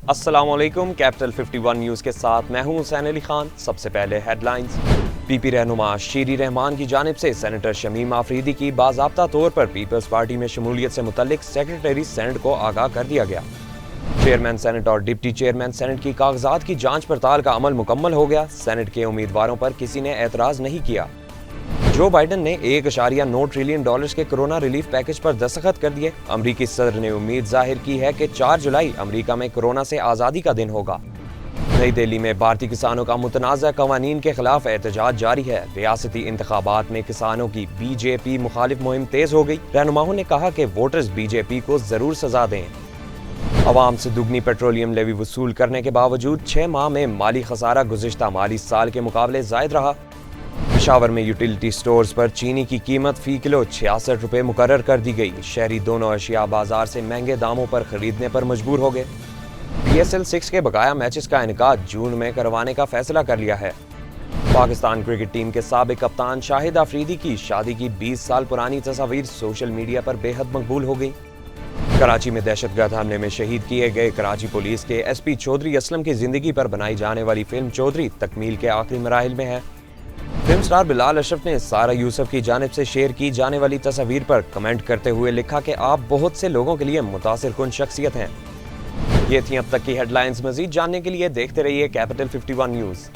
अस्सलामुअलैकुम। Capital 51 news के साथ मैं हूं हुसैन अली खान। सबसे पहले हेडलाइंस। पीपी रहनुमा शीरी रहमान की जानिब से सेनेटर शमीम आफरीदी की बाज़ाब्ता तौर पर पीपल्स पार्टी में शमूलियत से मुतल्लिक सेक्रेटरी सेनेट को आगाह कर दिया गया। चेयरमैन सेनेट और डिप्टी चेयरमैन सेनेट की कागजात की जांच पड़ताल का अमल मुकम्मल हो गया। सेनेट के उम्मीदवारों पर किसी ने एतराज़ नहीं किया। जो बाइडन ने $1.9 ट्रिलियन के कोरोना रिलीफ पैकेज पर दस्तखत कर दिए। अमरीकी सदर ने उम्मीद जाहिर की है कि 4 जुलाई अमरीका में कोरोना से आज़ादी का दिन होगा। नई दिल्ली में भारतीय किसानों का मुतनाज़ा कवानीन के खिलाफ एहतजाज जारी है। रियासती इंतखाबात में किसानों की बीजेपी मुखालिफ मुहिम तेज हो गई। रहनुमाओं ने कहा कि वोटर्स बीजेपी को जरूर सजा दें। अवाम से दुगनी पेट्रोलियम लेवी वसूल करने के बावजूद 6 माह में माली खसारा गुज़िश्ता माली साल के मुकाबले जायद रहा। पेशावर में यूटिलिटी स्टोर्स पर चीनी की कीमत फी किलो 66 रुपये मुकर्रर कर दी गई। शहरी दोनों अशिया बाजार से महंगे दामों पर खरीदने पर मजबूर हो गए। PSL 6 के बकाया मैचेस का इनेकाद जून में करवाने का फैसला कर लिया है। पाकिस्तान क्रिकेट टीम के साबिक कप्तान शाहिद आफरीदी की शादी की 20 साल पुरानी तस्वीर सोशल मीडिया पर बेहद मकबूल हो गई। कराची में दहशतगर्द हमले में शहीद किए गए कराची पुलिस के SP चौधरी असलम की जिंदगी पर बनाई जाने वाली फिल्म चौधरी तकमील के आखिरी मराहिल में है। फिल्म स्टार बिलाल अशरफ ने सारा यूसुफ की जानिब से शेयर की जाने वाली तस्वीर पर कमेंट करते हुए लिखा कि आप बहुत से लोगों के लिए मुतासिर कुन शख्सियत हैं। ये थी अब तक की हेडलाइंस। मजीद जानने के लिए देखते रहिए कैपिटल 51 न्यूज़।